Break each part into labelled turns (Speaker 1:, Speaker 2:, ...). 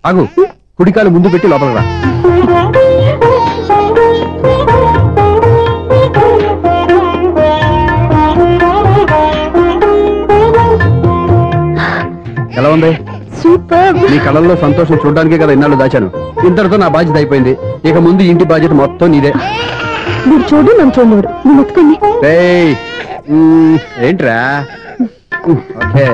Speaker 1: ఆగు, కుడికాలు ముందు పెట్టి లోపలికి రా. ఎలా ఉంది?
Speaker 2: సూపర్.
Speaker 1: నీ కళ్ళల్లో సంతోషం చూడడానికే కదా ఇన్నాళ్ళు దాచాను. ఇంతటితో నా బాధ్యత అయిపోయింది. ఇక ముందు ఇంటి బాధ్యత మొత్తం నీదే.
Speaker 2: మీరు చూడు, నన్ను చూడలేరు. నేను ఎత్తుకోండి.
Speaker 1: ఏంట్రా? ఓకే.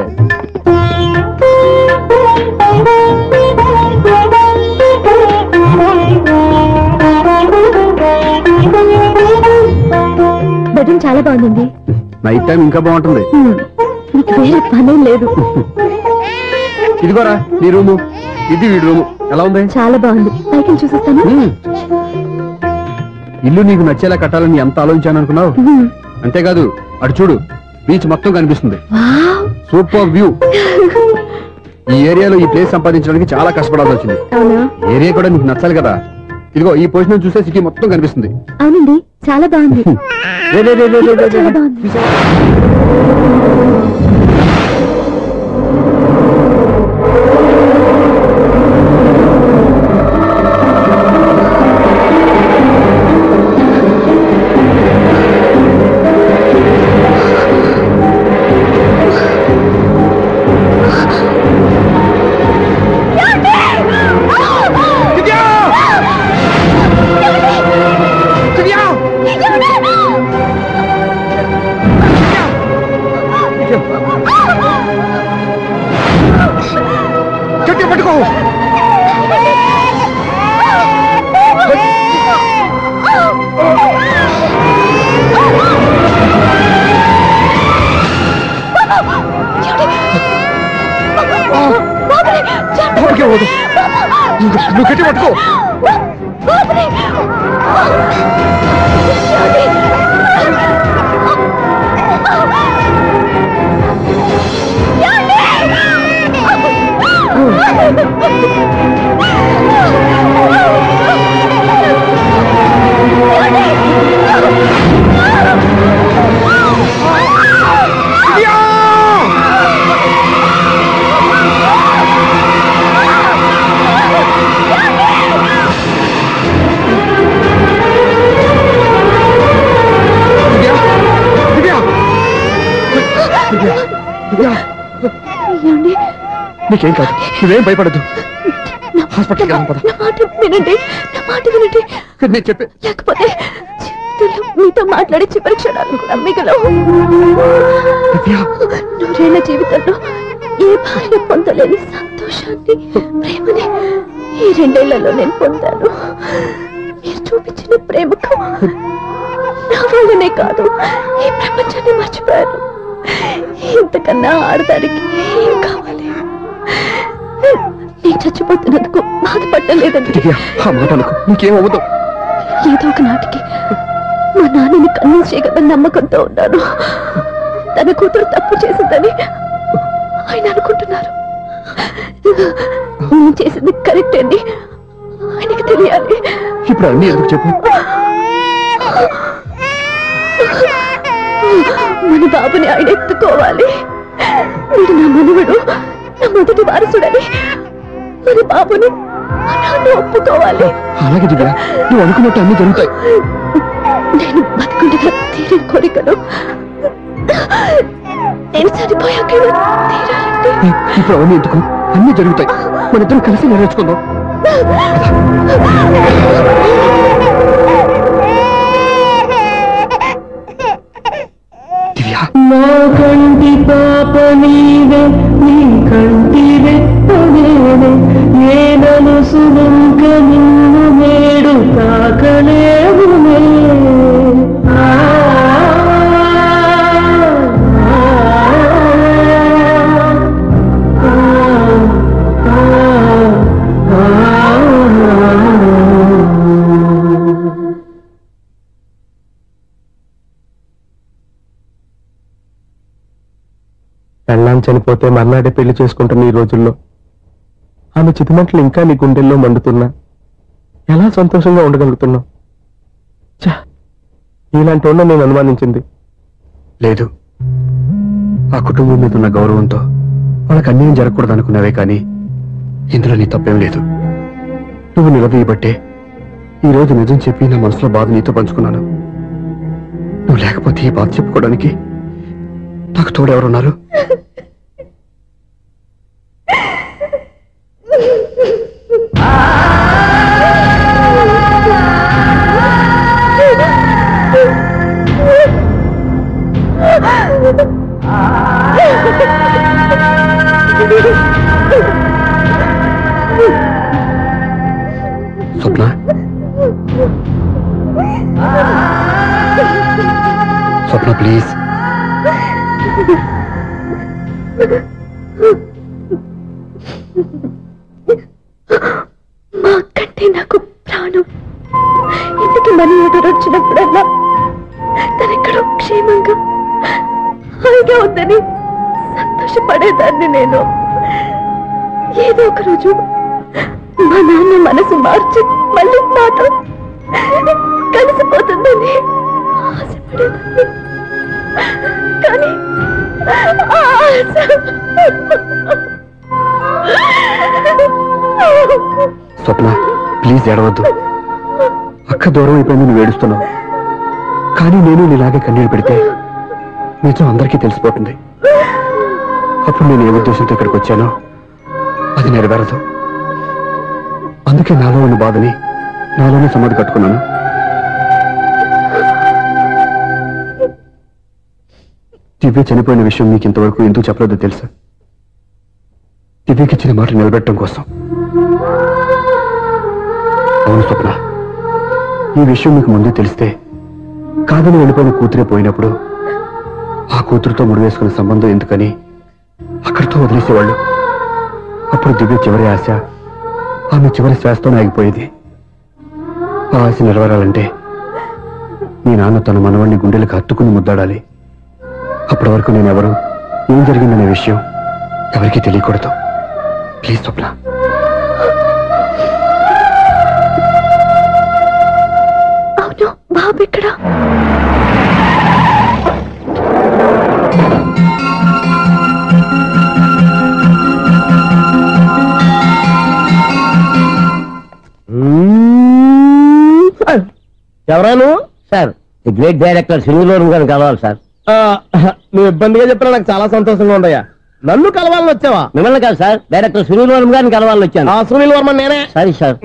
Speaker 2: బెడ్రూమ్ చాలా బాగుందండి.
Speaker 1: నైట్ టైం ఇంకా బాగుంటుంది.
Speaker 2: మీకు వేరే పనే లేదు.
Speaker 1: ఇదిగోరా నీ రూము, ఇది వీడి రూము. ఎలా ఉంది?
Speaker 2: చాలా బాగుంది. పైకి చూసేస్తాను.
Speaker 1: ఇల్లు నీకు నచ్చేలా కట్టాలని ఎంత ఆలోచించాను అనుకున్నావు? అంతేకాదు, అటు చూడు, బీచ్ మొత్తం కనిపిస్తుంది. Super view. ఈ ఏరియాలో ఈ ప్లేస్ సంపాదించడానికి చాలా కష్టపడాల్సి వచ్చింది. ఏరియా కూడా నీకు నచ్చాలి కదా. ఇదిగో ఈ పొజిషన్ చూస్తే సిటీ మొత్తం కనిపిస్తుంది.
Speaker 2: అవునండి, చాలా బాగుంది.
Speaker 1: నువ్వు గట్టి పట్టుకో. నీకేం కాదు, నువ్వేం భయపడద్దు. హాస్పిటల్కి వెళ్దాం పద. నేను చెప్పే
Speaker 2: లేకపోతే మీతో మాట్లాడే చివరి క్షణాలు కూడా మిగలవు. నూరేళ్ల జీవితంలో ఏ భార్య పొందలేని సంతోషాన్ని, ప్రేమని ఈ 2 ఏళ్లలో నేను పొందాను. మీరు చూపించిన ప్రేమకు నా వాళ్ళనే కాదు, ఈ ప్రపంచాన్ని మర్చిపోయాను. ఇంతకన్నా ఆడదానికి ఏం కావాలి? నేను చచ్చిపోతున్నందుకు బాధపడలేదండి.
Speaker 1: నీకేమవుతావు?
Speaker 2: ఏదో ఒక నాటికి మా నాన్నని కన్విన్స్ చేయగలని నమ్మకంతో ఉన్నాను. తన కూతురు తప్పు చేసిందని ఆయన అనుకుంటున్నారు. నేను చేసింది కరెక్ట్ అండి, ఆయనకి తెలియాలి.
Speaker 1: ఇప్పుడు అన్నీ ఎందుకు చెప్పు?
Speaker 2: మన బాబుని ఆయన ఎత్తుకోవాలి. వీడు నా మనవడు, నా మొదటి వారసుడని మన బాబుని ఒప్పుకోవాలి.
Speaker 1: అలాగే దివ్య, నువ్వు అనుకున్నట్టు అన్ని జరుగుతాయి.
Speaker 2: నేను బతుకుండగా తీరిన కోరికను నేను చనిపోయాక తీరాలండి.
Speaker 1: ఇప్పుడు అవన్నీ ఎందుకు? అన్ని జరుగుతాయి. మన ఇద్దరం కలిసి నెరవేర్చుకుందాం.
Speaker 3: నా కంటి పాప నీవే, నీ కంటి రెప్పనేనే, ఏ నలుసు వెంక నిన్ను నేడు తాకలేవునే.
Speaker 4: పెళ్ళాం చనిపోతే మర్నాడే పెళ్లి చేసుకుంటున్న ఈ రోజుల్లో ఆమె చితిమంటలు ఇంకా నీ గుండెల్లో మండుతున్నా ఎలా సంతోషంగా ఉండగలుగుతున్నావు? ఇలాంటి ఉన్న నేను అనుమానించింది
Speaker 1: లేదు. ఆ కుటుంబం మీద ఉన్న గౌరవంతో వాళ్ళకి అన్యాయం జరగకూడదు అనుకున్నావే కానీ ఇందులో నీ తప్పేం లేదు. నువ్వు నిలదీయబట్టే ఈరోజు నిజం చెప్పి నా మనసులో బాధ నీతో పంచుకున్నాను. నువ్వు లేకపోతే ఈ బాధ చెప్పుకోవడానికి నాకు తోడెవరున్నారు? స్వప్న, స్వప్న ప్లీజ్.
Speaker 2: మా కంటే నాకు ప్రాణం. ఇంటికి మనీ ఆర్డర్ వచ్చినప్పుడల్లా తనెక్కడో క్షేమంగా హాయిగా ఉందని సంతోషపడేదాన్ని నేను. ఏదో ఒక రోజు మా నాన్న మనసు మార్చి మళ్ళీ నాతో కలిసిపోతుందని ఆశపడేదాన్ని. కానీ
Speaker 1: స్వప్న ప్లీజ్ ఏడవద్దు. అక్క దూరం అయిపోయింది, నువ్వు ఏడుస్తున్నావు. కానీ నేను నీలాగే కన్నీళ్ళు పెడితే నిజం అందరికీ తెలిసిపోతుంది. అప్పుడు నేను ఏ ఉద్దేశంతో ఇక్కడికి వచ్చానో అది నెరవేరదు. అందుకే నాలో ఉన్న బాధని నాలోనే సమాధి కట్టుకున్నాను. దివ్య చనిపోయిన విషయం మీకు ఇంతవరకు ఎందుకు చెప్పలేదో తెలుసా? దివ్యకి ఇచ్చిన మాట నిలబెట్టడం కోసం. అవును స్వప్న, ఈ విషయం మీకు ముందే తెలిస్తే కాదని వెళ్ళిపోయిన కూతురే పోయినప్పుడు ఆ కూతురుతో ముడివేసుకున్న సంబంధం ఎందుకని అక్కడితో వదిలేసేవాళ్ళు. అప్పుడు దివ్య చివరి ఆశ ఆమె చివరి శ్వాసతోనే ఆగిపోయేది. ఆ ఆశ నెరవేరాలంటే మీ నాన్న తన మనవాడిని గుండెలకు హత్తుకుని ముద్దాడాలి. అప్పటి వరకు నేనెవరు, ఏం జరిగిందనే విషయం ఎవరికీ తెలియకూడదు. ప్లీజ్ స్వప్న.
Speaker 2: అవును, బాబు ఇక్కడ.
Speaker 3: ఎవరాను?
Speaker 5: Sir, the great director Srinivasam గారిని కలవాలి సార్.
Speaker 3: నువ్వు ఇబ్బందిగా చెప్పినా నాకు చాలా సంతోషంగా ఉందయ్యా. నన్ను కలవాలని వచ్చావా?
Speaker 5: మిమ్మల్ని కాదు సార్, డైరెక్టర్ శ్రీనివాసం గారిని కలవాలని వచ్చాను.
Speaker 3: సునీల్ వర్మ నేనే.
Speaker 5: సరే సార్,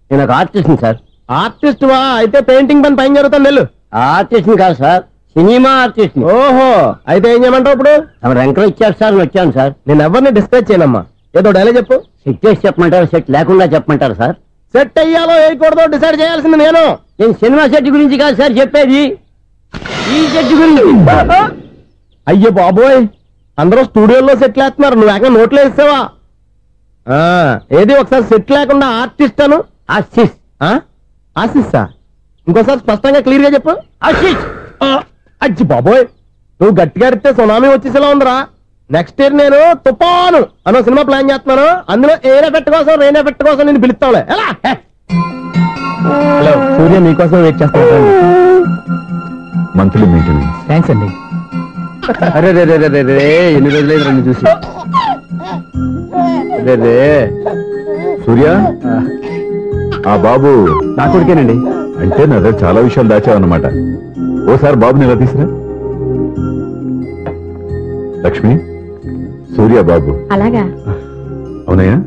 Speaker 5: నేను ఒక ఆర్టిస్ట్ని సార్.
Speaker 3: ఆర్టిస్ట్ వా? అయితే పెయింటింగ్ పని పైన జరుగుతాను వెళ్ళు.
Speaker 5: ఆర్టిస్ట్ని కాదు సార్, సినిమా ఆర్టిస్ట్ని.
Speaker 3: ఓహో, అయితే ఏం చేయమంటావు ఇప్పుడు?
Speaker 5: తమ రంకలు ఇచ్చారు సార్, వచ్చాను సార్.
Speaker 3: నేను ఎవరిని డిస్కస్ చేయనమ్మా. ఏదో డైలాగ్ చెప్పు.
Speaker 5: సెట్ చేసి చెప్పమంటారు, సెట్ లేకుండా చెప్పమంటారు సార్?
Speaker 3: సెట్ అయ్యాలో వేయకూడదో డిసైడ్ చేయాల్సింది నేను.
Speaker 5: నేను సినిమా సెట్ గురించి కాదు సార్ చెప్పేది, ఈ సెట్ గురించి.
Speaker 3: అయ్యో బాబోయ్, అందరూ స్టూడియోలో సెట్ లేస్తున్నారు, నువ్వు ఏకంగా నోట్లో వేస్తావా? ఏది ఒకసారి సెట్ లేకుండా ఆర్టిస్ట్ అను.
Speaker 5: ఆశిష్.
Speaker 3: ఆశిస్సా? ఇంకోసారి స్పష్టంగా క్లియర్ గా చెప్పు.
Speaker 5: ఆశిష్.
Speaker 3: అచ్చి బాబోయ్, నువ్వు గట్టిగా అడితే సునామీ వచ్చేసేలా ఉందిరా. నెక్స్ట్ ఇయర్ నేను తుపాను అనో సినిమా ప్లాన్ చేస్తున్నాను. అందులో ఎయిర్ ఎఫెక్ట్ కోసం, రెయిన్ ఎఫెక్ట్ కోసం నేను పిలుస్తావులే. ఎలా? హలో, సూర్య మీకోసం వెయిట్ చేస్తాను.
Speaker 1: Monthly maintenance.
Speaker 3: థ్యాంక్స్ అండి.
Speaker 1: అరే రే రే రే రే, ఎన్ని రోజులైంది నన్ను చూసి. అరే రే
Speaker 6: సూర్య, ఆ బాబు
Speaker 1: నా కొడుకేనండి.
Speaker 6: అంటే నా దగ్గర చాలా విషయాలు దాచావన్నమాట. ఓసారి బాబుని ఇలా తీసురా. లక్ష్మి, సూర్య బాబు.
Speaker 2: అలాగా?
Speaker 6: అవునయ్యా,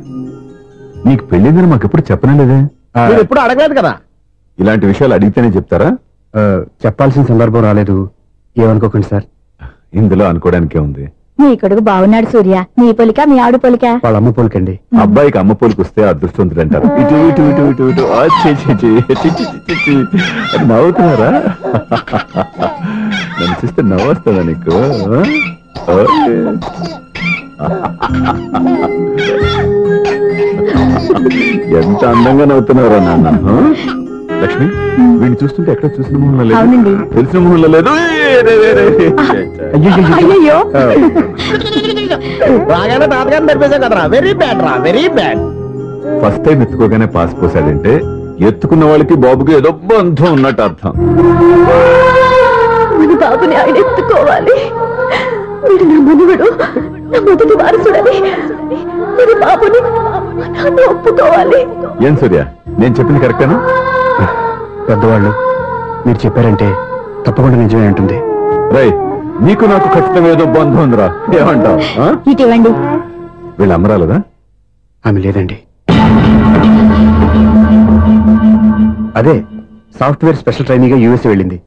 Speaker 6: నీకు పెళ్ళిందని మాకెప్పుడు చెప్పనలేదే.
Speaker 3: నువ్వు ఎప్పుడు అడగలేదు కదా.
Speaker 6: ఇలాంటి విషయాలు అడిగితేనే చెప్తారా?
Speaker 1: చెప్పాల్సిన సందర్భం రాలేదు, ఏమనుకోకండి సార్.
Speaker 6: ఇందులో అనుకోవడానికే ఉంది.
Speaker 2: నీ కొడుకు బాగున్నాడు సూర్య. నీ పోలిక మీ ఆవిడ పోలిక.
Speaker 1: వాళ్ళ అమ్మ పోలికండి.
Speaker 6: అబ్బాయికి అమ్మ పోలికి వస్తే అదృష్టవంతుడు అంటారు. ఇటు ఇటు ఇటు ఇటు ఇటు ఆ, ఛీ, ఛీ, ఛీ, ఛీ, ఛీ, ఛీ, ఛీ. నవ్వుతున్నారా? నన్ను చూస్తే నవ్వు వస్తుందా నీకు? ఓకే. ఎంత అందంగా నవ్వుతున్నారా నాన్న. లక్ష్మి, వీడిని చూస్తుంటే ఎక్కడ చూసిన మొహంలో లేదు,
Speaker 2: అవునండి.
Speaker 6: తెలిసిన మొహంలో లేదు.
Speaker 2: అయ్యో,
Speaker 3: రాగానే తాతగారిని తెరిపేశాం కదరా. వెరీ బ్యాడ్ రా, వెరీ బ్యాడ్.
Speaker 6: ఫస్ట్ టైం ఎత్తుకోగానే పాస్ పోసాడంటే ఎత్తుకున్న వాళ్ళకి బాబుకి ఏదో బంధం ఉన్నట్టు అర్థం.
Speaker 2: మన బాబుని ఆయన ఎత్తుకోవాలి. వీడు నా మనువడు, నా మొదటి వారసుడని మన బాబుని నాన్న ఒప్పుకోవాలి.
Speaker 6: ఏం సూర్య, నేను చెప్పింది కరెక్టేనా?
Speaker 1: పెద్దవాళ్ళు మీరు చెప్పారంటే తప్పకుండా నిజమే ఉంటుంది.
Speaker 6: రై, నీకు నాకు ఖచ్చితంగా ఏదో బంధం ఉందిరా, ఏమంటావు?
Speaker 2: ఇటువంటి
Speaker 6: వీళ్ళు అమ్మరాలదా?
Speaker 1: ఆమె లేదండి. అదే సాఫ్ట్వేర్ స్పెషల్ ట్రైనింగ్ యూఎస్ వెళ్ళింది.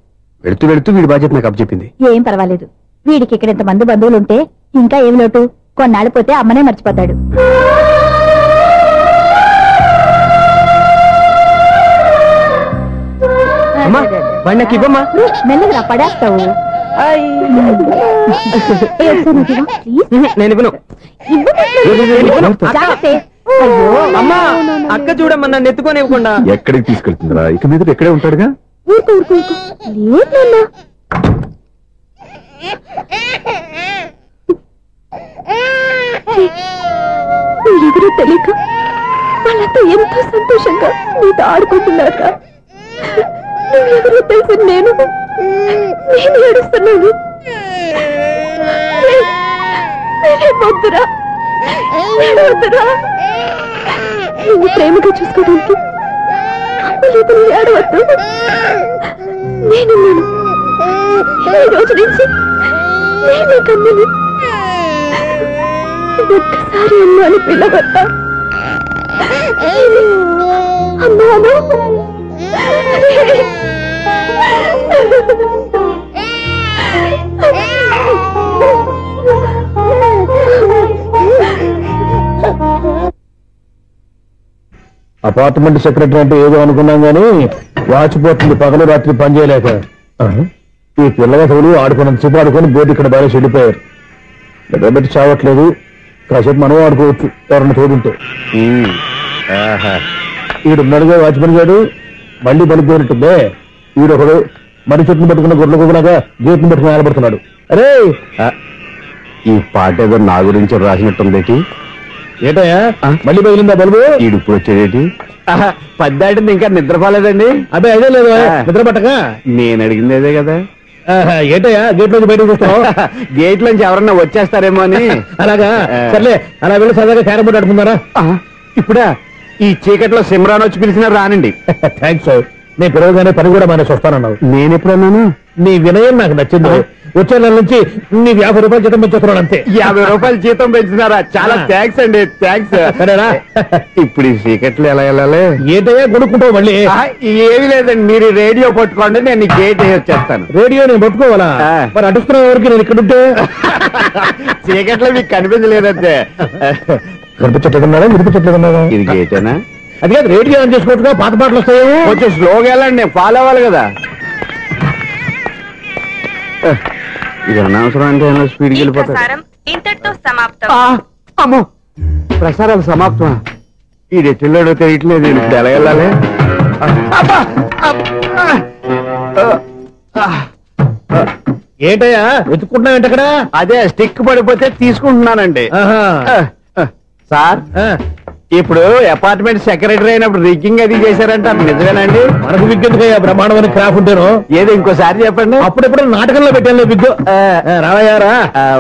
Speaker 1: వెళుతూ వెళుతూ వీడి బాధ్యత నాకు అప్పచెప్పింది.
Speaker 2: ఏం పర్వాలేదు. వీడికి ఇక్కడ ఇంతమంది బంధువులుంటే ఇంకా ఏం లోటు. కొన్నాళ్ళు పోతే అమ్మనే మర్చిపోతాడు. మెల్లగా పడేస్తావు.
Speaker 5: నేను ఇవ్వను. అమ్మా, అక్క చూడమ్మా, నన్ను ఎత్తుకొని ఇవ్వకుండా.
Speaker 6: ఎక్కడికి తీసుకెళ్తుందిరా? ఇక మీద ఎక్కడే ఉంటాడుగా.
Speaker 2: మీరెవరూ తెలియక వాళ్ళంతా ఎంతో సంతోషంగా మీతో ఆడుకుంటున్నారా? నువ్వెవరో తెలిసి నేను ఏడుస్తున్నాను. వద్దురా, వద్దురా. నువ్వు ప్రేమగా చూసుకోవడానికి లేదు, ఏడవద్దు. నేనున్నాను. ఈ రోజు నుంచి నేనే కన్నని. ఒక్కసారి అమ్మాని పిల్లవద్దా? అమ్మాను
Speaker 3: అపార్ట్మెంట్ సెక్రటరీ అంటే ఏదో అనుకున్నాం గానీ వాచిపోతుంది పగలు రాత్రి పని చేయలేక. ఈ పిల్లగతులు ఆడుకున్నంతసేపు ఆడుకొని బోర్డు ఇక్కడ బాగా చెడిపోయారు. నిద్రబెట్టి చావట్లేదు. కాసేపు మనం ఆడుకోవచ్చు ఎవరన్నా తోడుంటే. ఈడున్నాడుగా వాచ్మెన్ గారు, మళ్ళీ బలిపోయినట్టుందే. ఈడొకడు మరి చెట్టును పట్టుకున్న గొడ్ల కుదలాగా గేట్ని పట్టుకుని ఆడబడుతున్నాడు. అరే,
Speaker 1: ఈ పాట ఏదో నా గురించి రాసినట్టుంది.
Speaker 3: ఏటయ్యా మళ్ళీ పగిలిందా బలుబు?
Speaker 1: ఈడు ఇప్పుడు వచ్చేదేటి? పద్దాటింది ఇంకా నిద్రపోలేదండి.
Speaker 3: అదే అదే లేదు నిద్ర పట్టక.
Speaker 1: నేను అడిగింది అదే కదా.
Speaker 3: ఏటయ్యా గేట్ నుంచి బయటకు చూస్తావు?
Speaker 1: గేట్ నుంచి ఎవరన్నా వచ్చేస్తారేమో అని.
Speaker 3: అలాగా, సర్లే అలా వెళ్ళి సరదాగా క్యారం బోర్డు ఆడుకున్నారా?
Speaker 1: ఇప్పుడా? ఈ చీకట్లో సిమ్రాన్ వచ్చి పిలిచినా రానండి.
Speaker 3: థ్యాంక్స్. నేను పిలవగానే పని కూడా మానేసి వస్తానన్నావు.
Speaker 1: నేను ఎప్పుడన్నాను?
Speaker 3: నీ వినయం నాకు నచ్చింది. వచ్చే నెల నుంచి నీకు 50 రూపాయలు జీతం పెంచుతున్నాడు అంతే.
Speaker 1: 50 రూపాయలు జీతం పెంచినారా? చాలా థ్యాంక్స్ అండి, థ్యాంక్స్.
Speaker 3: సరేనా?
Speaker 1: ఇప్పుడు ఈ చీకట్లు ఎలా వెళ్ళాలి?
Speaker 3: ఏంటయ్యా కొనుక్కుంటావు మళ్ళీ?
Speaker 1: ఏమి లేదండి, మీరు రేడియో పట్టుకోండి, నేను ఈ గేట్ వచ్చేస్తాను.
Speaker 3: రేడియో నేను పట్టుకోవాలా? మరి అడుస్తున్నా ఎవరికి నేను ఇక్కడ ఉంటే?
Speaker 1: చీకట్లో మీకు కనిపించలేదంటే.
Speaker 3: కనిపించట్లేదన్నారా వినిపించట్లేదన్నారా?
Speaker 1: ఇది గేటేనా?
Speaker 3: అది కాదు, రేడియో ఆన్ చేసుకోవచ్చుగా, పాత పాటలు వస్తాయేమో.
Speaker 1: కొంచెం స్లోగా వెళ్ళండి, నేను ఫాలో అవ్వాలి కదా. ఇది అనవసరం అంటే స్పీడ్కి వెళ్ళిపోతాడు.
Speaker 7: ఇంతటితో సమాప్తం.
Speaker 1: అమ్మో, ప్రసారాలు సమాప్తమా? ఈ రెట్టిల్లోడో తెలియట్లేదు. ఇప్పుడు ఎలా వెళ్ళాలి?
Speaker 3: ఏంటయ్యా వెతుక్కుంటున్నావు ఏంటక్కడ?
Speaker 1: అదే స్టిక్ పడిపోతే తీసుకుంటున్నానండి. సార్, ఇప్పుడు అపార్ట్మెంట్ సెక్రటరీ అయినప్పుడు రిగ్గింగ్ అది చేశారంట, నిజమేనండి?
Speaker 3: మనకు విగ్గెందుకయ్యా బ్రహ్మాండమైన క్రాఫ్ ఉంటాను.
Speaker 1: ఏదో ఇంకోసారి చెప్పండి.
Speaker 3: అప్పుడెప్పుడు నాటకంలో పెట్టాను విగ్గు. రావయ్యారా?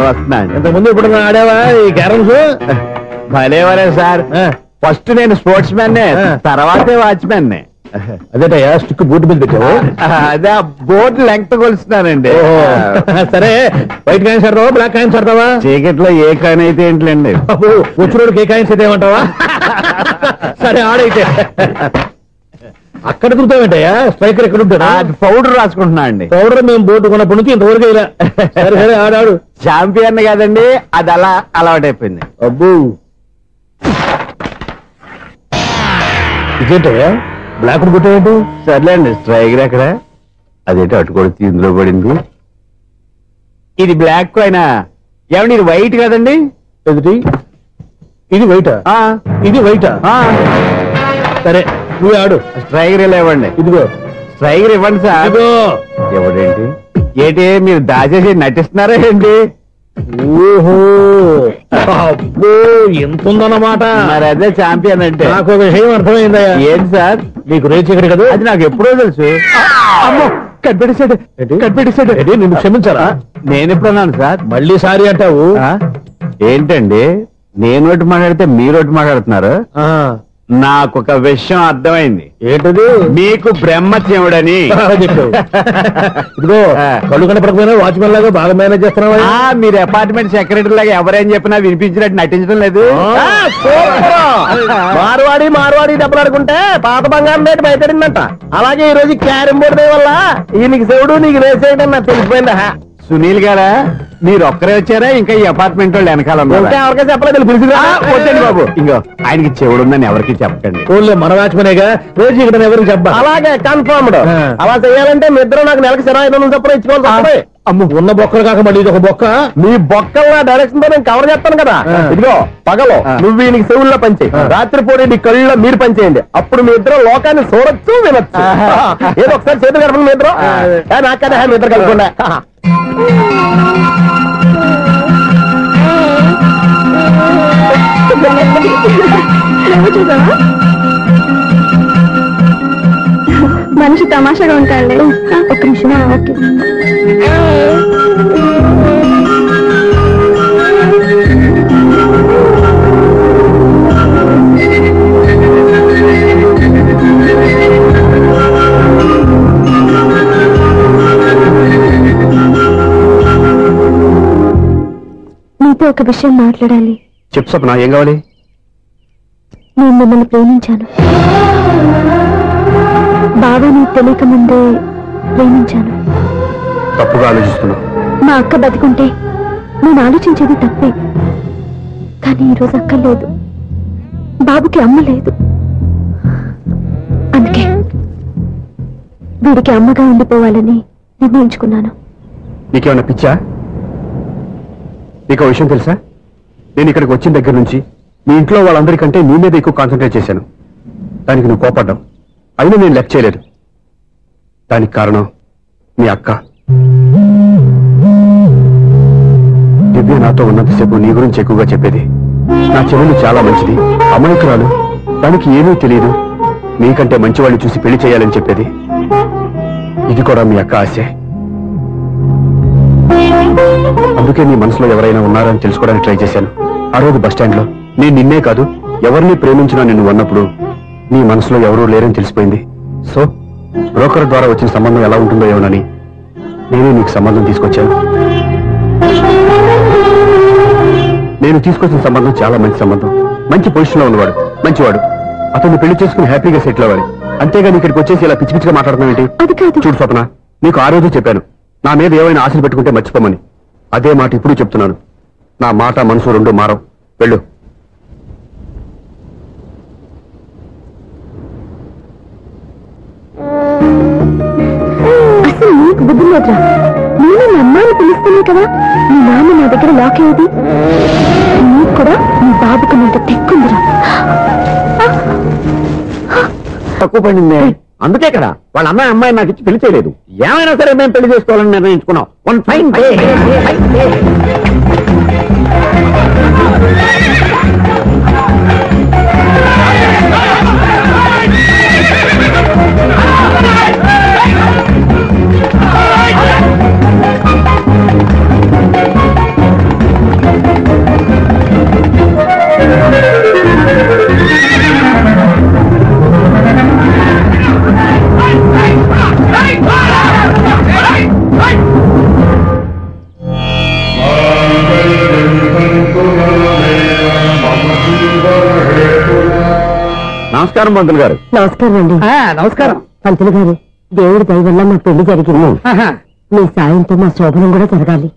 Speaker 1: వస్తున్నాను.
Speaker 3: ఇంతకుముందు ఇప్పుడు ఆడావా ఈ క్యారమ్స్?
Speaker 1: భలేవరే సార్. ఫస్ట్ నేను స్పోర్ట్స్ మ్యాన్, తర్వాతే వాచ్మెన్.
Speaker 3: అదేటయ్యా స్టిక్ బూట్ మీద పెట్టావు?
Speaker 1: అదే బోర్డు లెంగ్త్ కొలుస్తున్నానండి.
Speaker 3: సరే, వైట్ కాయిన్స్ ఆడతావా బ్లాక్ కాయిన్స్ ఆడతావా?
Speaker 1: చీకట్లో ఏ కాయిన్ అయితే ఏంటండి?
Speaker 3: వచ్చినోడికి ఏ కాయిన్స్ అయితే ఏమంటావా? సరే ఆడైతే. అక్కడ తిరుగుతావేంటయ్యా? స్ట్రైకర్ ఎక్కడ ఉంటాడా?
Speaker 1: పౌడర్ రాసుకుంటున్నా అండి.
Speaker 3: పౌడర్ మేము బోర్డు కొన్నప్పటి నుంచి ఇంతవరకు ఇలా. సరే సరే ఆడాడు.
Speaker 1: ఛాంపియన్ కదండి, అది అలా అలవాటైపోయింది.
Speaker 3: అబ్బు, ఇదేంటయ్యా బ్లాక్ కొట్టేంటి?
Speaker 1: సర్లేండి, స్ట్రైకర్ ఎక్కడ? అదేంటి అటు కొడితే ఇందులో పడింది. ఇది బ్లాక్ అయినా ఏమండి? ఇది వైట్ కదండి.
Speaker 3: ఎదుటి ఇది వైటా? ఇది వైటా? సరే నువ్వే ఆడు.
Speaker 1: స్ట్రైకర్ ఇలా ఇవ్వండి.
Speaker 3: ఇదిగో
Speaker 1: స్ట్రైకర్ ఇవ్వండి సార్.
Speaker 3: ఇదిగో.
Speaker 1: ఎవడేంటి? ఏంటి మీరు దాచేసి నటిస్తున్నారా ఏంటి?
Speaker 3: ఓహో, అబ్బో ఎంత ఉందన్నమాట.
Speaker 1: మరి అదే ఛాంపియన్ అంటే.
Speaker 3: నాకు ఒక విషయం అర్థమైందయ్యా.
Speaker 1: ఏంటి సార్?
Speaker 3: నీకు రేచి ఇక్కడ కదా?
Speaker 1: అది నాకు ఎప్పుడో తెలుసు. అమ్మో, కనిపెట్టేశాడు, కనిపెట్టేశాడు.
Speaker 3: నిన్ను క్షమించారా?
Speaker 1: నేను ఎప్పుడన్నాను సార్?
Speaker 3: మళ్ళీ సారీ అంటావు?
Speaker 1: ఏంటండి
Speaker 6: నేను మాట్లాడితే మీరు మాట్లాడుతున్నారు. నాకు ఒక విషయం అర్థమైంది.
Speaker 3: ఏంటది?
Speaker 6: మీకు బ్రహ్మత్యముడని.
Speaker 3: ఇదిగో కళ్ళు కనపడకపోయినా వాచ్మెన్ లాగా బాగా మేనేజ్ చేస్తున్నావా?
Speaker 6: మీరు అపార్ట్మెంట్ సెక్రటరీ లాగా ఎవరేం చెప్పినా వినిపించినట్టు నటించడం లేదు.
Speaker 3: మార్వాడి దెబ్బలాడుకుంటే పాత బంగారం రేటు బయటడిందంట. అలాగే ఈ రోజు క్యారం బోర్డు వల్ల ఈయనకి శివుడు నీకు వేసేయడం నాకు తెలిసిపోయిందా?
Speaker 6: సునీల్ గారా, మీరు ఒక్కరే వచ్చారా? ఇంకా ఈ అపార్ట్మెంట్ వాళ్ళు వెనకాల
Speaker 3: ఎవరికీ చెప్పలేదు.
Speaker 6: వద్దండి బాబు, ఇంకో ఆయనకి చెవుడు ఉందని ఎవరికి చెప్పకండి.
Speaker 3: ఊళ్ళో మన వాచ్మనేగా, రోజు ఇక్కడ ఎవరికి చెప్పా. అలాగే కన్ఫర్మ్డ్. అలా చేయాలంటే మీ ఇద్దరు నాకు నెలకు 25,000 చొప్పున ఇచ్చుకోవాలి. అమ్మ, ఉన్న బొక్కలు కాక మళ్ళీ ఇది ఒక బొక్క. మీ బొక్కల డైరెక్షన్ తో నేను కవర్ చేస్తాను కదా. ఇదిగో పగలో నువ్వు ఈయనకి చెవుల్లో పనిచేయి, రాత్రి పూట నీ కళ్ళలో మీరు పనిచేయండి. అప్పుడు మీ ఇద్దరు లోకాన్ని చూడొచ్చు, వినొచ్చు. ఏదో ఒకసారి చేతులు కలపండి మీ ఇద్దరు. నాకదే మీ ఇద్దరు కలుపుకుండా.
Speaker 2: మనిషి తమాషాగా ఉంటాడు. ఒక నిమిషం. ఓకే. నీతో ఒక విషయం మాట్లాడాలి.
Speaker 1: చెప్పు స్వప్న, ఏం కావాలి?
Speaker 2: నేను మిమ్మల్ని ప్రేమించాను. బాగా నీకు తెలియక ముందే ప్రేమించాను.
Speaker 1: తప్పుగా ఆలోచిస్తున్నావు.
Speaker 2: మా అక్క బతికుంటే నేను ఆలోచించేది తప్పే. కానీ ఈరోజు అక్క లేదు, బాబుకి అమ్మ లేదు. అందుకే వీడికి అమ్మగా ఉండిపోవాలని నిర్ణయించుకున్నాను.
Speaker 1: నీకేమన్నా పిచ్చా? నీకు విషయం తెలుసా? నేను ఇక్కడికి వచ్చిన దగ్గర నుంచి మీ ఇంట్లో వాళ్ళందరికంటే నీ మీద ఎక్కువ కాన్సన్ట్రేట్ చేశాను. దానికి నువ్వు కోపడ్డావు. అయినా నేను లెక్క చేయలేదు. దానికి కారణం మీ అక్క. దివ్య నాతో ఉన్నంతసేపు నీ గురించి ఎక్కువగా చెప్పేది. నా చెల్లెలు చాలా మంచిది, అమాయకురాలు, దానికి ఏమీ తెలియదు, నీకంటే మంచివాడిని చూసి పెళ్లి చేయాలని చెప్పేది. ఇది కూడా మీ అక్క ఆశే. అందుకే నీ మనసులో ఎవరైనా ఉన్నారని తెలుసుకోవడానికి ట్రై చేశాను. ఆ రోజు బస్టాండ్ లో నేను నిన్నే కాదు ఎవరిని ప్రేమించినా నిన్ను అన్నప్పుడు నీ మనసులో ఎవరూ లేరని తెలిసిపోయింది. సో బ్రోకర్ ద్వారా వచ్చిన సంబంధం ఎలా ఉంటుందో ఏమోనని నేనే నీకు సంబంధం తీసుకొచ్చాను. నేను తీసుకొచ్చిన సంబంధం చాలా మంచి సంబంధం. మంచి పొజిషన్ లో ఉన్నవాడు, మంచివాడు. అతన్ని పెళ్లి చేసుకుని హ్యాపీగా సెటిల్ అవ్వాలి. అంతేగాని ఇక్కడికి వచ్చేసి ఇలా పిచ్చి పిచ్చిగా మాట్లాడుతున్నావు ఏంటి? చూడు స్వప్న, నీకు ఆ రోజు చెప్పాను నా మీద ఏమైనా ఆశలు పెట్టుకుంటే మర్చిపోమని. అదే మాట ఇప్పుడు చెప్తున్నాను. నా మాట మనసు రెండు మారవు. వెళ్ళు.
Speaker 2: అసలు నీకు బుద్ధి లేదురా. నేను మీ అమ్మాయిని పిలుస్తానే కదా మీ నాన్న నా దగ్గర లాక్ అయ్యేది. నీకు కూడా మీ బాబుకు నీంత తెక్కుందిరా.
Speaker 3: తక్కువ పడింది. అందుకే కదా వాళ్ళ అమ్మాయి అమ్మాయి నాకు ఇచ్చి పెళ్లి చేయలేదు. ఏమైనా సరే మేము పెళ్లి చేసుకోవాలని నిర్ణయించుకున్నాం. One fine day. నమస్కారం పంతులు గారు.
Speaker 5: నమస్కారం అండి.
Speaker 3: నమస్కారం
Speaker 5: పంతులు గారు, దేవుడి దయ వల్ల మా పెళ్లి జరిగింది. మీ సాయంతో మా శోభనం కూడా జరగాలి.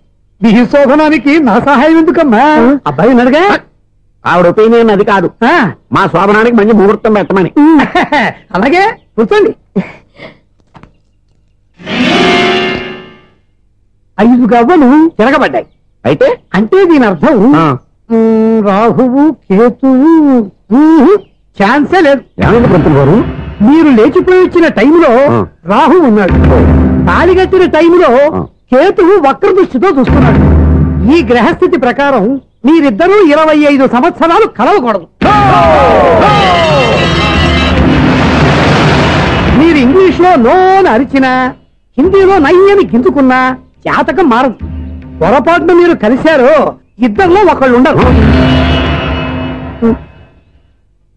Speaker 3: మీ శోభనానికి నా సహాయం ఎందుకమ్మా? అబ్బాయి అడగా ఆవిడ ఒపీనియన్ అది కాదు. మా శోభనానికి మంచి ముహూర్తం పెట్టమని. అలాగే కూర్చోండి. 5 గవ్వలు తిరగబడ్డాయి. అయితే అంటే దీని అర్థం రాహువు కేతువు ఛాన్సే లేదు. ఏమైంది పంతులు గారు? మీరు లేచిపోయి వచ్చిన టైంలో రాహు ఉన్నాడు. తాళిగట్టిన టైంలో కేతువు వక్ర దృష్టితో చూస్తున్నాడు. ఈ గ్రహస్థితి ప్రకారం మీరిద్దరూ 25 సంవత్సరాలు కలవకూడదు. మీరు ఇంగ్లీష్ లో నోని అరిచినా, హిందీలో నయ్యని గింజుకున్నా జాతకం మారదు. పొరపాటున మీరు కలిశారో ఇద్దరిలో ఒకళ్ళు ఉండరు.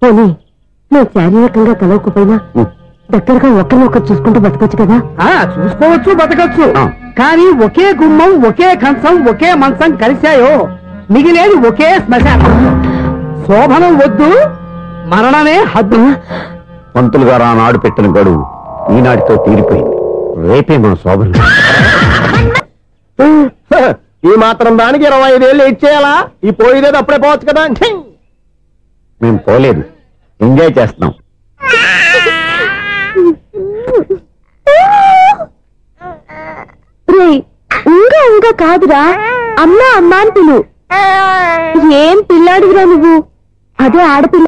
Speaker 5: పోనీ నువ్వు శారీరకంగా కలవకపోయినా దగ్గరగా ఒకరినొకరు చూసుకుంటూ బతకొచ్చు కదా.
Speaker 7: చూసుకోవచ్చు, బతకచ్చు. కానీ ఒకే గుమ్మం, ఒకే కంచం, ఒకే మంచం కలిశాయో మిగిలేది ఒకే శ్మశానం. శోభనం వద్దు, మరణమే హద్దు.
Speaker 6: పంతులు గారు ఆనాడు పెట్టిన గడువు ఈనాటితో తీరిపోయింది. రేపే మన శోభనం.
Speaker 3: ఈ మాత్రం దానికి 25 ఏళ్ళు ఇచ్చేయాలా? ఈ పోయేదేది అప్పుడే పోవచ్చు కదా.
Speaker 6: మేము పోలేదు, ఎంజాయ్ చేస్తున్నాం.
Speaker 2: ఇంకా ఇంకా కాదురా, అమ్మా అమ్మా అని పిలు. ఏం పిల్లాడివిరా నువ్వు? అదే ఆడపిల్ల.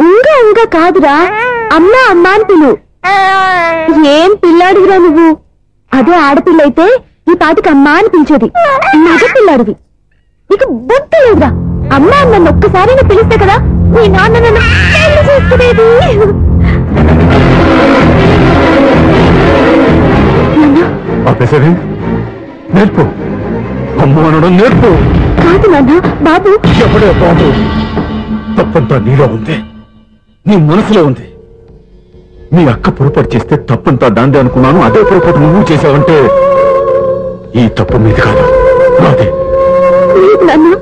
Speaker 2: ఇంకా ఇంకా కాదురా, అమ్మా అమ్మా అని పిలు. ఏం పిల్లాడివిరా నువ్వు? అదే ఆడపిల్ల అయితే ఈ పాటికి అమ్మా అని పిలిచేది. మగ పిల్లాడివి, నీకు బుద్ధి లేదురా. అమ్మా నన్ను ఒక్కసారైనా పిలిస్తే కదా మీ నాన్న నన్ను పెళ్లి చేసుకునేది.
Speaker 6: నేర్పు, అమ్మ అనడం నేర్పు.
Speaker 2: కాదు నాన్న, బాబు.
Speaker 6: ఎప్పుడే బాబు, తప్పంతా నీలో ఉంది, నీ మనసులో ఉంది. నీ అక్క పొరపాటు చేస్తే తప్పంతా దాందే అనుకున్నాను. అదే పొరపాటు నువ్వు చేసావంటే ఈ తప్పు మీది కాదు, నాదే.
Speaker 2: నాన్న,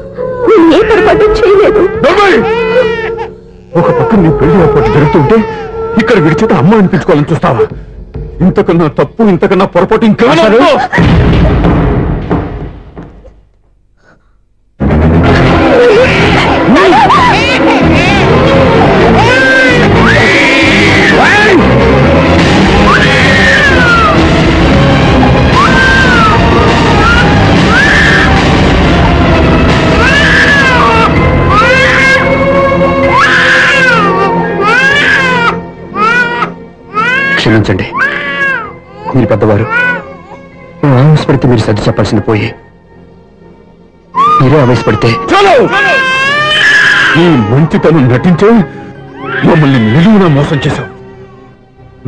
Speaker 2: నేను ఏ పొరపాటు చేయలేదు.
Speaker 6: ఒక పక్క నీ పెళ్లి ఏర్పాటు జరుగుతుంటే ఇక్కడ విడిచేత అమ్మ అనిపించుకోవాలని చూస్తావా? ఇంతకన్నా తప్పు, ఇంతకన్నా పొరపాటు ఇంకా
Speaker 1: క్షమించండి, మీరు పెద్దవారు. నేను ఆవేశపడితే మీరు సర్ది చెప్పాల్సింది పోయి మీరే ఆవేశపడితే.
Speaker 6: ఈ మంచితనం నటించే మమ్మల్ని నిలువున మోసం చేశావు.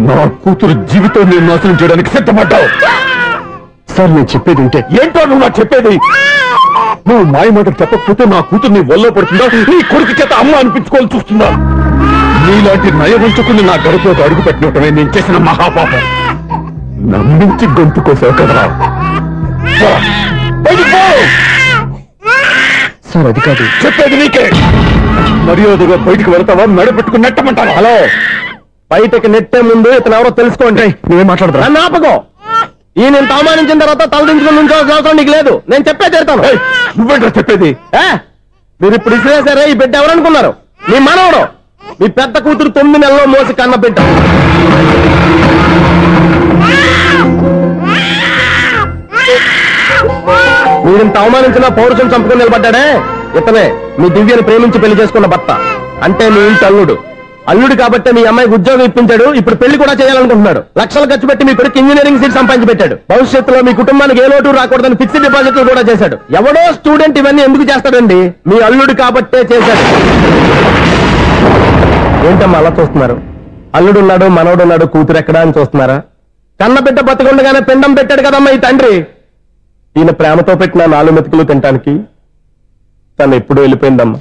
Speaker 6: నా కూతురు జీవితాన్ని నాశనం చేయడానికి సిద్ధపడ్డావు.
Speaker 1: సార్, నేను చెప్పేది ఉంటే.
Speaker 6: ఏంటో నువ్వు నాకు చెప్పేది? నువ్వు మాయ మాటలు చెప్పకపోతే నా కూతుర్ని వల్ల పడుతుందా, నీ కొడుకు చేత అమ్మ అనిపించుకోవాలని చూస్తుందా? నీలాంటి నయవంచుకుని నా గడుపులోకి అడుగు పెట్టినట్టమే నేను చేసిన మహాపాపం. నమ్మించి గొంతు కోసావు కదా.
Speaker 1: సార్, అది కాదు
Speaker 6: చెప్పేది నీకే. మర్యాదగా బయటికి వెళ్తావా, మెడపెట్టుకుని నెట్టమంటావా?
Speaker 3: హలో, బయటకి నెట్టే ముందు ఇతను ఎవరో తెలుసుకోండి.
Speaker 1: నువ్వేం మాట్లాడతా?
Speaker 3: నన్ను ఆపకో. ఈయన ఇంత అవమానించిన తర్వాత తలదించుకుని నుంచోవాల్సిన అవసరం నీకు లేదు. నేను చెప్పే తీరుతాను.
Speaker 6: నువ్వేంటో చెప్పేది?
Speaker 3: మీరు ఇప్పుడు ఇసిరేసారే, ఈ బిడ్డ ఎవరనుకున్నారు? మీ మనవడు, మీ పెద్ద కూతురు 9 నెలల్లో మోసి కన్న బిడ్డ. మీరింత అవమానించిన పౌరుషం చంపుకొని నిలబడ్డాడే, ఇతనే మీ దివ్యని ప్రేమించి పెళ్లి చేసుకున్న భర్త. అంటే మీ ఇంటి అల్లుడు. అల్లుడు కాబట్టి మీ అమ్మాయికి ఉద్యోగం ఇప్పించాడు. ఇప్పుడు పెళ్లి కూడా చేయాలనుకుంటున్నాడు. లక్షలు ఖర్చు పెట్టి మీ కొడుకు ఇంజనీరింగ్ సీట్ సంపాదించి పెట్టాడు. భవిష్యత్తులో మీ కుటుంబానికి ఏ లోటు రాకూడదని ఫిక్స్డ్ డిపాజిట్లు కూడా చేశాడు. ఎవడో స్టూడెంట్ ఇవన్నీ ఎందుకు చేస్తాడండి? మీ అల్లుడు కాబట్టే చేశాడు. ఏంటమ్మా అలా చూస్తున్నారు? అల్లుడున్నాడు, మనవడున్నాడు, కూతురు ఎక్కడా అని చూస్తున్నారా? కన్నబిడ్డ బతికుండగానే పిండం పెట్టాడు కదమ్మా ఈ తండ్రి. ఈయన ప్రేమతో పెట్టిన 4 మెతుకులు తినటానికి తను ఎప్పుడు వెళ్ళిపోయిందమ్మా.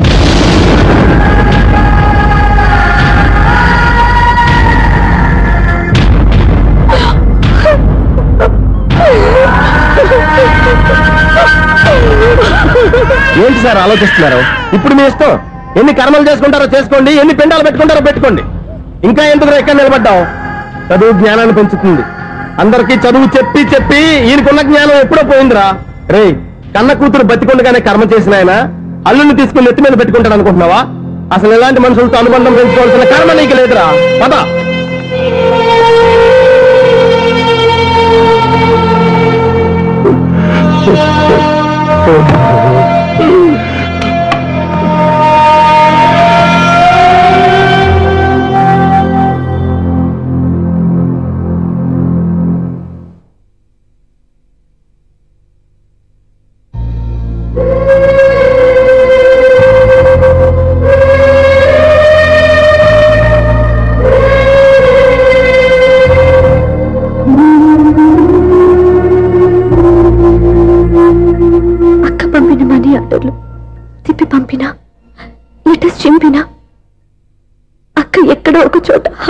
Speaker 3: ఏంటి సార్ ఆలోచిస్తున్నారు? ఇప్పుడు మీ ఇష్టం. ఎన్ని కర్మలు చేసుకుంటారో చేసుకోండి, ఎన్ని పిండాలు పెట్టుకుంటారో పెట్టుకోండి. ఇంకా ఎందుకు ఎక్కడ నిలబడ్డావు? చదువు జ్ఞానాన్ని పెంచుతుంది. అందరికీ చదువు చెప్పి చెప్పి ఈయనకున్న జ్ఞానం ఎప్పుడో పోయిందిరా. రే, కన్న కూతురు బతికొండగానే కర్మ చేసిన ఆయన అల్లుని తీసుకుని ఎత్తి మీద పెట్టుకుంటాడు అనుకుంటున్నావా? అసలు ఎలాంటి మనుషులతో అనుబంధం పెంచుకోవాల్సిన కర్మ నీకు లేదురా. పద.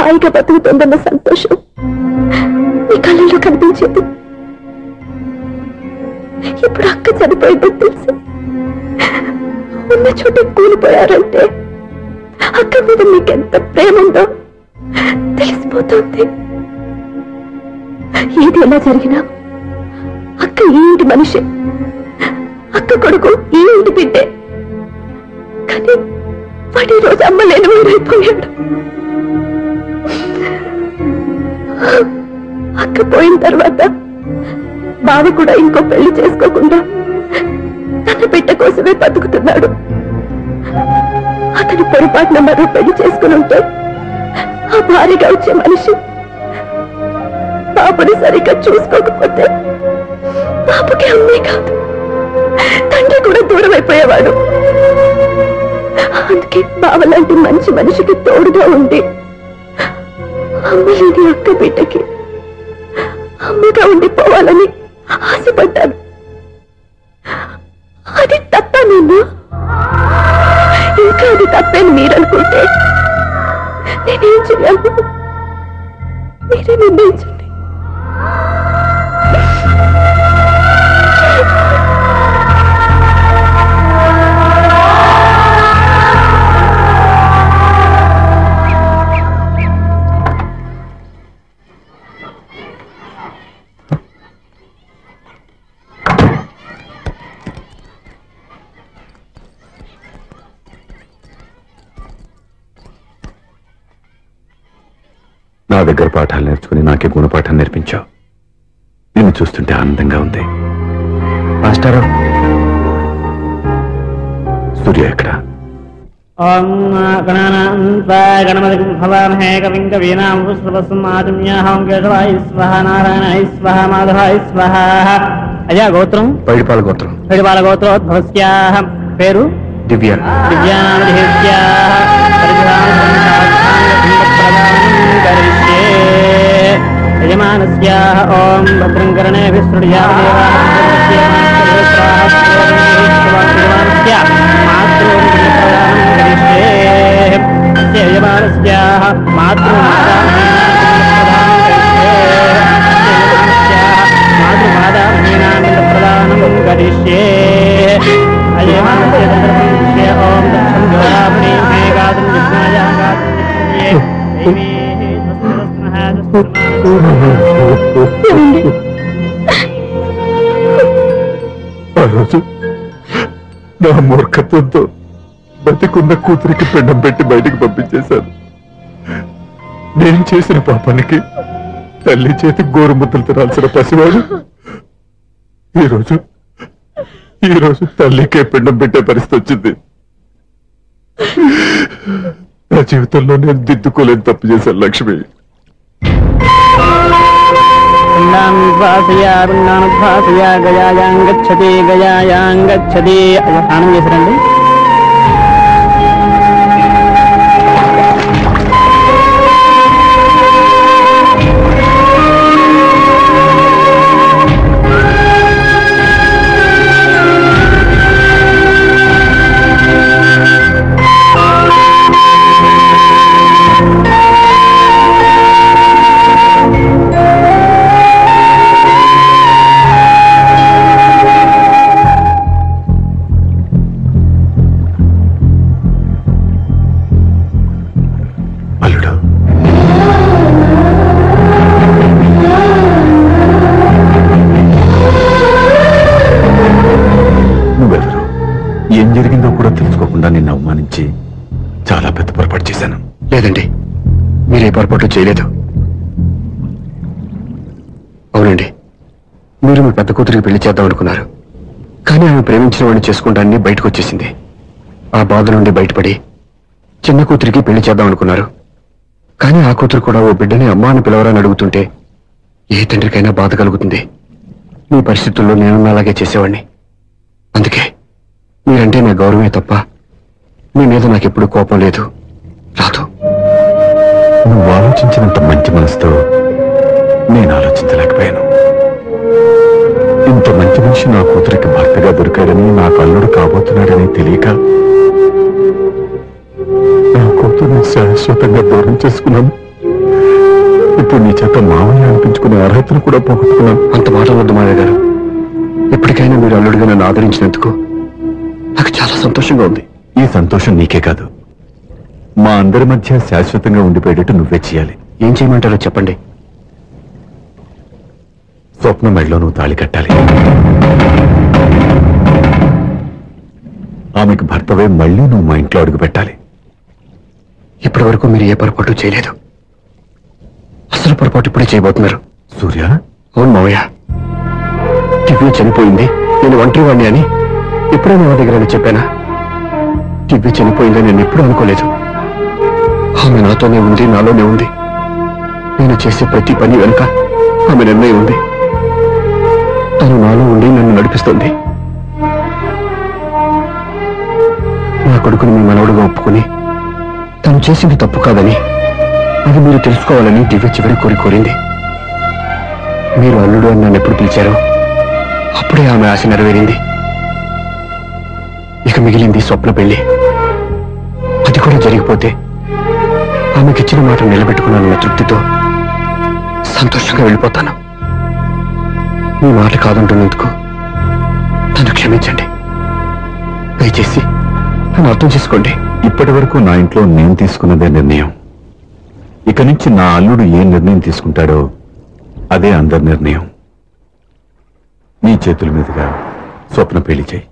Speaker 2: హాయిగా బతుకుతుందన్న సంతోషం నీ కళ్ళల్లో కనిపించేది. ఇప్పుడు అక్క చనిపోయిందని తెలిసి ఉన్న చోట కూలిపోయారంటే అక్క మీద నీకెంత ప్రేమ ఉందో తెలిసిపోతుంది. ఏది ఎలా జరిగినా అక్క ఈ ఇంటి మనిషి, అక్క కొడుకు ఈ ఇంటి బిడ్డే. కానీ వాడి రోజు అమ్మ లేని ఊరైపోయాడు. అక్క పోయిన తర్వాత బావ కూడా ఇంకో పెళ్లి చేసుకోకుండా తన బిడ్డ కోసమే బతుకుతున్నాడు. అతను పొరపాటున మరో పెళ్లి చేసుకుని ఉంటే ఆ భారీగా వచ్చే మనిషి బాబుని సరిగ్గా చూసుకోకపోతే బాబుకి అమ్మే కాదు తండ్రి కూడా దూరం అయిపోయేవాడు. అందుకే బావలాంటి మంచి మనిషికి తోడుగా ఉండి అమ్మలేని అక్క బిడ్డకి అమ్మగా ఉండిపోవాలని ఆశపడ్డాను. అది తప్ప నిన్ను ఇంకా అది తప్పని మీరనుకుంటే నేనేం చేయాలి? మీరే నిర్ణయించండి.
Speaker 6: నా దగ్గర పాఠాలు నేర్చుకుని నాకే గుణపాఠం నేర్పించావు. నిన్ను చూస్తుంటే ఆనందంగా ఉంది. మాస్టారు, సూర్య ఎక్కడ?
Speaker 7: గణపతి భవామహే కవిం కవీనాం పుష్పవస్మాతుమ్యాహం కేశవాయ స్వహ నారాయణాయ స్వహ మాధవాయ స్వహ. అయ్యా గోత్రం?
Speaker 1: పైడిపాల గోత్రం.
Speaker 7: పైడిపాల గోత్రోద్భవస్యాః. పేరు?
Speaker 1: దివ్య.
Speaker 7: దివ్యానామధేస్యాః. యజమానస్యాః ఓం భద్రం కర్ణేభిః యజమానస్యాః మాతృమాదామహీనానందప్రదానం కరిష్యే. ఓం దక్షం జ్యోరామణి మేఘాతం జిజ్ఞాయ
Speaker 6: ఆ రోజు నా మూర్ఖత్వంతో బతికున్న కూతురికి పిండం పెట్టి బయటికి పంపించేశాను. నేను చేసిన పాపానికి తల్లి చేతి గోరుముద్దలు తినాల్సిన పసివాడు ఈరోజు తల్లికే పిండం పెట్టే పరిస్థితి వచ్చింది. నా జీవితంలో నేను దిద్దుకోలేని తప్పు చేశాను లక్ష్మి.
Speaker 7: గయాయాంగచ్చతి గయాయాంగచ్చతి. స్నానం చేశారండి?
Speaker 6: ఏం జరిగిందో కూడా తెలుసుకోకుండా నిన్ను అవమానించి చాలా పెద్ద పొరపాటు చేశాను.
Speaker 1: లేదండి, మీరే పొరపాటు చేయలేదు. అవునండి, మీరు మీ పెద్ద కూతురికి పెళ్లి చేద్దాం అనుకున్నారు. కానీ ఆమె ప్రేమించిన వాడిని చేసుకుంటానని బయటకు వచ్చేసింది. ఆ బాధ నుండి బయటపడి చిన్న కూతురికి పెళ్లి చేద్దాం అనుకున్నారు. కానీ ఆ కూతురు కూడా ఓ బిడ్డని అమ్మా అని పిలవరని అడుగుతుంటే ఏ తండ్రికైనా బాధ కలుగుతుంది. మీ పరిస్థితుల్లో నేను అలాగే చేసేవాడిని. అందుకే మీరంటే నా గౌరవమే తప్ప మీ మీద నాకెప్పుడు కోపం లేదు, రాదు.
Speaker 6: నువ్వు ఆలోచించినంత మంచి మనసుతో నేను ఆలోచించలేకపోయాను. ఇంత మంచి మనిషి నా కూతురికి భర్తగా దొరికాడని, నాకు అల్లుడు కాబోతున్నాడని తెలియక నా కూతుర్ని శాశ్వతంగా దూరం చేసుకున్నాను. ఇప్పుడు నీ చేత మామయ్య అనిపించుకునే అర్హతను కూడా పోగొట్టుకున్నాను.
Speaker 1: అంత మాట వద్దు మావయ్య గారు. ఎప్పటికైనా మీరు అల్లుడిగా నన్ను ఆదరించినందుకు నాకు చాలా సంతోషంగా ఉంది.
Speaker 6: ఈ సంతోషం నీకే కాదు, మా అందరి మధ్య శాశ్వతంగా ఉండిపోయేటట్టు నువ్వే చేయాలి.
Speaker 1: ఏం చేయమంటారో చెప్పండి.
Speaker 6: స్వప్న మెడలో నువ్వు తాళి కట్టాలి. ఆమెకు భర్తవే మళ్ళీ నువ్వు మా ఇంట్లో అడుగు పెట్టాలి.
Speaker 1: ఇప్పటి వరకు మీరు ఏ పొరపాటు చేయలేదు. అసలు పొరపాటు ఇప్పుడే చేయబోతున్నారు.
Speaker 6: సూర్య,
Speaker 1: అవును మావయ్య, దివ్య చనిపోయింది, నేను ఒంటరి వాణ్ణి అని ఎప్పుడైనా మా దగ్గర చెప్పానా? దివ్య చనిపోయిందని నేను ఎప్పుడూ అనుకోలేదు. ఆమె నాతోనే ఉంది, నాలోనే ఉంది. నేను చేసే ప్రతి పని వెనుక ఆమె నిర్ణయం ఉంది. తను నాలో ఉండి నన్ను నడిపిస్తుంది. నా కొడుకుని మీ మనవడుగా ఒప్పుకుని తను చేసింది తప్పు కాదని, అది మీరు తెలుసుకోవాలని దివ్య చివరి కోరింది. మీరు అల్లుడు అని నన్ను ఎప్పుడు పిలిచారో అప్పుడే ఆమె ఆశ నెరవేరింది. ఇక మిగిలింది స్వప్న పెళ్లి. అది కూడా జరిగిపోతే ఆమెకిచ్చిన మాట నిలబెట్టుకున్నానన్న తృప్తితో సంతోషంగా వెళ్ళిపోతాను. మీ మాట కాదంటున్నందుకు నన్ను క్షమించండి. దయచేసి నన్ను అర్థం చేసుకోండి.
Speaker 6: ఇప్పటి వరకు నా ఇంట్లో నేను తీసుకున్నదే నిర్ణయం. ఇక నుంచి నా అల్లుడు ఏ నిర్ణయం తీసుకుంటాడో అదే అందరి నిర్ణయం. నీ చేతుల మీదుగా స్వప్న పెళ్లి చేయి.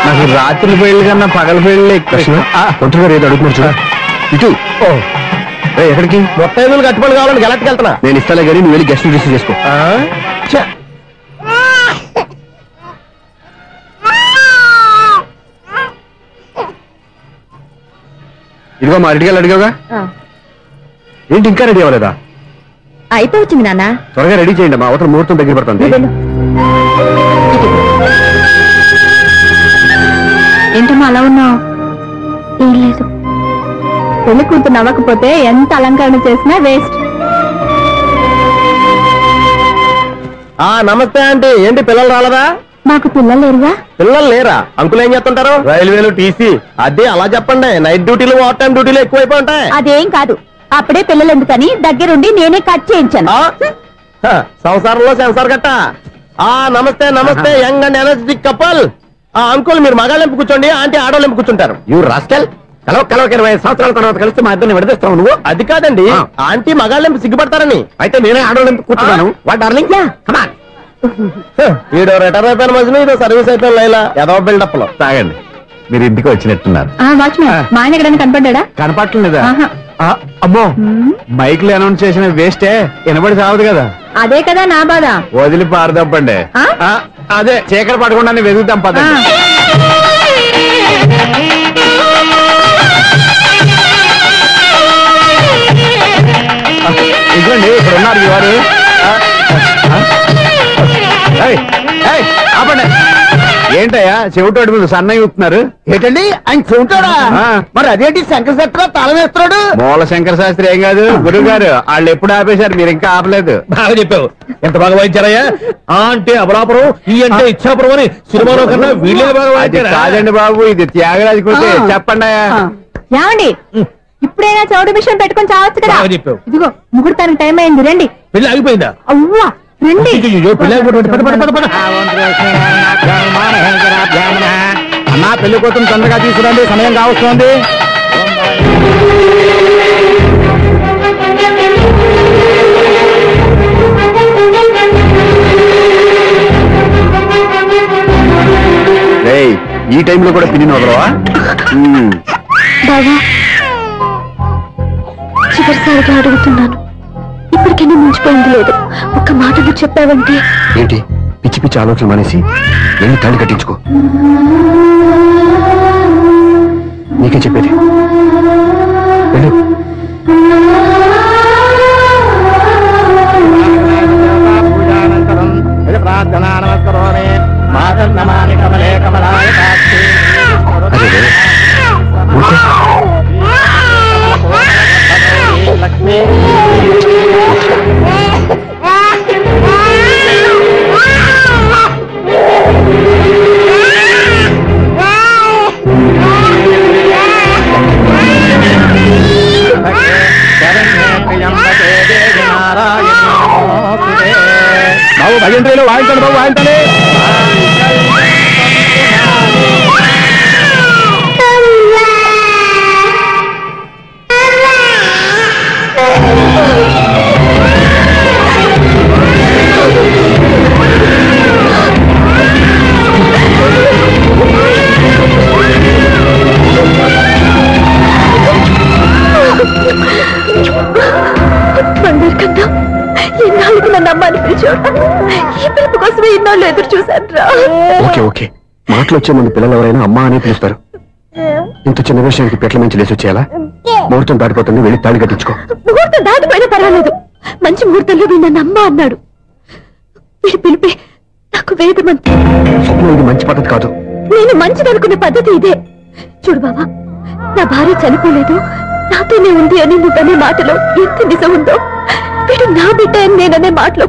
Speaker 1: నాకు రాత్రి పెళ్లి కన్నా పగల పెళ్లి ఒంటరిగా ఏదో అడుగుతున్నారు చూడ. ఇటు ఎక్కడికి?
Speaker 3: మొత్తం ఐదులు కట్టుబడి కావాలని గెలట్టుకు వెళ్తున్నా.
Speaker 1: నేను ఇస్తాలే కానీ నువ్వు వెళ్ళి గెస్ట్ రిసీవ్ చేసుకో. ఇదిగో మా రెడీగా అడిగావుగా, ఏంటి ఇంకా రెడీ అవ్వలేదా?
Speaker 2: అయిపోవచ్చింది నాన్న.
Speaker 1: త్వరగా రెడీ చేయండి, మా అవతల ముహూర్తం దగ్గర పడుతుంది.
Speaker 2: ఏంటమ్మా అలా ఉన్నావు? ఏం లేదు. పెళ్లి కూతురు నవ్వకపోతే ఎంత అలంకరణ చేసినా వేస్ట్.
Speaker 3: నమస్తే ఆంటీ. ఏంటి పిల్లలు రాలేదా?
Speaker 2: మాకు పిల్లలు లేరుగా.
Speaker 3: పిల్లలు లేరా? అంకులు ఏం చేస్తుంటారు? రైల్వేలు, టీసీ. అదే అలా చెప్పండి. నైట్ డ్యూటీలు, ఓవర్ టైం డ్యూటీలు ఎక్కువైపోయి ఉంటాయి.
Speaker 2: అదేం కాదు, అప్పుడే పిల్లలు ఎందుకని దగ్గరుండి నేనే కట్ చేయించాను.
Speaker 3: సంసారంలో సెన్సార్ గట్ట. నమస్తే నమస్తే, young and energetic couple. Uncle మీరు మగాళ్ళెంపు కూర్చోండి, ఆంటీ ఆడోళ్ళెంపు కూర్చుంటారు.
Speaker 1: యూ రాస్కెల్, కలవక 20 సంవత్సరాల తర్వాత కలిస్తే మా ఇద్దరిని విడదీస్తావు నువ్వు.
Speaker 3: అది కాదండి, ఆంటీ మగాళ్ళెంపు సిగ్గుపడతారని.
Speaker 1: అయితే నేనే ఆడోళ్ళెంపు కూర్చున్నాను. What darling, come on.
Speaker 3: ఈడో రిటైర్ అయిపోయిన మధ్యలో ఇదో సర్వీస్ అయిపోయిన లైలా ఏదో బిల్డప్ లో.
Speaker 6: తాగండి, మీరు ఇంటికి వచ్చినట్టున్నారు.
Speaker 2: వాచ్మెన్ మా ఆయన ఎక్కడైనా కనపడ్డా?
Speaker 1: కనపడలేదా? అమ్మో, మైక్లు అనౌన్స్ చేసిన వేస్టే, వినబడి సావదు కదా.
Speaker 2: అదే కదా నా బాధ.
Speaker 1: వదిలి పారదప్పండి. అదే చీకటి పడకుండా వెతుకుతాం పదండి. ఇదండి ఇక్కడ ఉన్నారు ఈ వారు. ఆపండి. ఏంటయ్యా చెవిటోడి మీద సన్నయ్య ఊపుతున్నారు?
Speaker 7: ఏంటండి ఆయన చెబుతాడా? మరి అదేంటి శంకర శాస్త్రి తాళం వేస్తున్నాడు?
Speaker 1: మూల శంకర శాస్త్రి ఏం కాదు, గురువు గారు. వాళ్ళు ఎప్పుడు ఆపేశారు, మీరు ఇంకా ఆపలేదు.
Speaker 3: బాగా చెప్పావు. ఎంత బాగా వాయించారయ్యా. అంటే అబలాపురం, ఈ అంటే ఇచ్చాపురం అని సినిమాలో కన్నా వీళ్ళే బాగా వాయించారు.
Speaker 1: కాదండి బాబు, ఇది త్యాగరాజు కొట్టే. చెప్పండి.
Speaker 2: ఏమండి, ఇప్పుడైనా చౌడు మిషన్ పెట్టుకొని చావచ్చు కదా.
Speaker 3: చెప్పావు.
Speaker 2: ఇదిగో ముహూర్తానికి టైం అయింది, రండి.
Speaker 3: పెళ్లి ఆగిపోయిందా?
Speaker 2: అవ్వా రండి.
Speaker 1: అన్నా పెళ్లి కోసం తొందరగా తీసుకురండి, సమయం కావస్తుంది. ఈ టైంలో కూడా పిన్ని వదలవా?
Speaker 2: బాబా చివరిసారిగా అడుగుతున్నాను, ఇప్పటికైనా మించిపోయింది లేదు. ఒక్క మాట నువ్వు చెప్పావంటే.
Speaker 1: ఏంటి పిచ్చి పిచ్చి ఆలోచన మానేసి వెళ్ళి తాళి కట్టించుకో. నీకే చెప్పేది, వెళ్ళు. అదే
Speaker 3: వాయించండి బాబు వాయించండి.
Speaker 2: ఎన్నాళ్ళకి నన్ను అమ్మాని పిలిచాడు. ఈ పిలుపు కోసమే ఇన్నాళ్ళు ఎదురు చూశాను రా.
Speaker 1: ఓకే ఓకే, మాటలు వచ్చే ముందు పిల్లలు ఎవరైనా అమ్మ అని పిలుస్తారు. ఇంత చిన్న విషయానికి పెట్ల మంచి లేచి వచ్చేయాలా? ముహూర్తం దాటిపోతుంది, వెళ్ళి తాళి కట్టించుకో.
Speaker 2: ముహూర్తం దాటిపోయినా పర్వాలేదు, మంచి ముహూర్తంలో వీడు నన్ను అమ్మ అన్నాడు. వీడి పిలిపే నాకు వేదమంతి.
Speaker 1: స్వప్నం, ఇది మంచి పద్ధతి కాదు.
Speaker 2: నేను మంచిదనుకున్న పద్ధతి ఇదే. చూడు బాబా, నా భార్య చనిపోలేదు, నాతోనే ఉంది అని నువ్వనే మాటలో ఎంత నిజం ఉందో, వీడు నా బిడ్డ అని నేననే మాటలో